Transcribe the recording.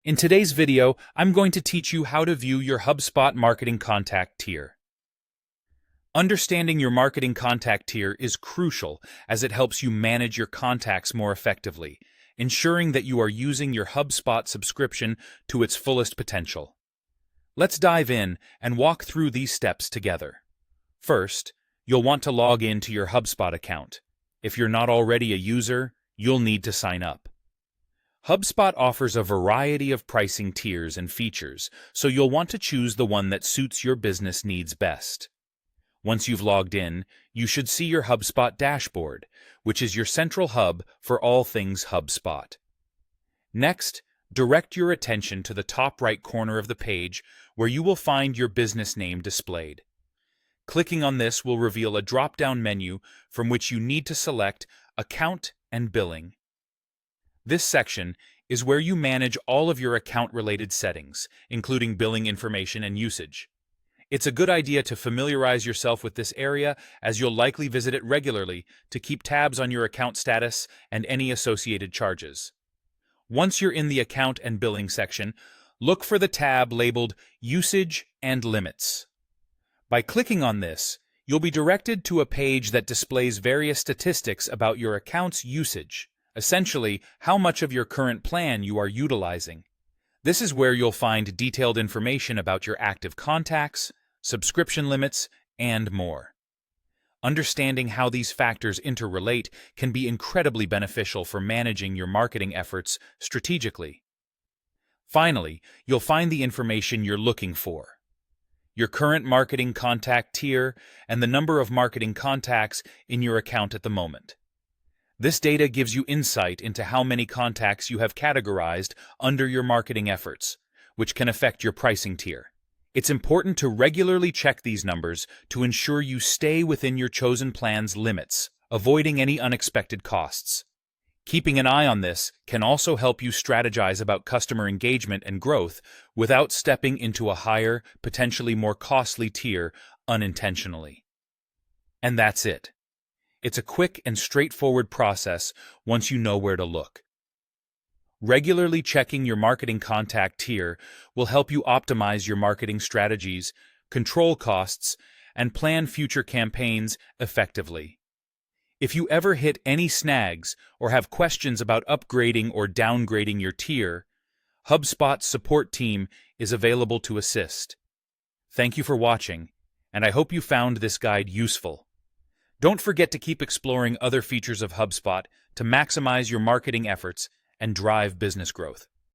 In today's video, I'm going to teach you how to view your HubSpot marketing contact tier. Understanding your marketing contact tier is crucial as it helps you manage your contacts more effectively, ensuring that you are using your HubSpot subscription to its fullest potential. Let's dive in and walk through these steps together. First, you'll want to log in to your HubSpot account. If you're not already a user, you'll need to sign up. HubSpot offers a variety of pricing tiers and features, so you'll want to choose the one that suits your business needs best. Once you've logged in, you should see your HubSpot dashboard, which is your central hub for all things HubSpot. Next, direct your attention to the top right corner of the page where you will find your business name displayed. Clicking on this will reveal a drop-down menu from which you need to select Account and Billing. This section is where you manage all of your account-related settings, including billing information and usage. It's a good idea to familiarize yourself with this area, as you'll likely visit it regularly to keep tabs on your account status and any associated charges. Once you're in the Account and Billing section, look for the tab labeled Usage and Limits. By clicking on this, you'll be directed to a page that displays various statistics about your account's usage. Essentially, how much of your current plan you are utilizing. This is where you'll find detailed information about your active contacts, subscription limits, and more. Understanding how these factors interrelate can be incredibly beneficial for managing your marketing efforts strategically. Finally, you'll find the information you're looking for: your current marketing contact tier and the number of marketing contacts in your account at the moment. This data gives you insight into how many contacts you have categorized under your marketing efforts, which can affect your pricing tier. It's important to regularly check these numbers to ensure you stay within your chosen plan's limits, avoiding any unexpected costs. Keeping an eye on this can also help you strategize about customer engagement and growth without stepping into a higher, potentially more costly tier unintentionally. And that's it. It's a quick and straightforward process once you know where to look. Regularly checking your marketing contact tier will help you optimize your marketing strategies, control costs, and plan future campaigns effectively. If you ever hit any snags or have questions about upgrading or downgrading your tier, HubSpot's support team is available to assist. Thank you for watching, and I hope you found this guide useful. Don't forget to keep exploring other features of HubSpot to maximize your marketing efforts and drive business growth.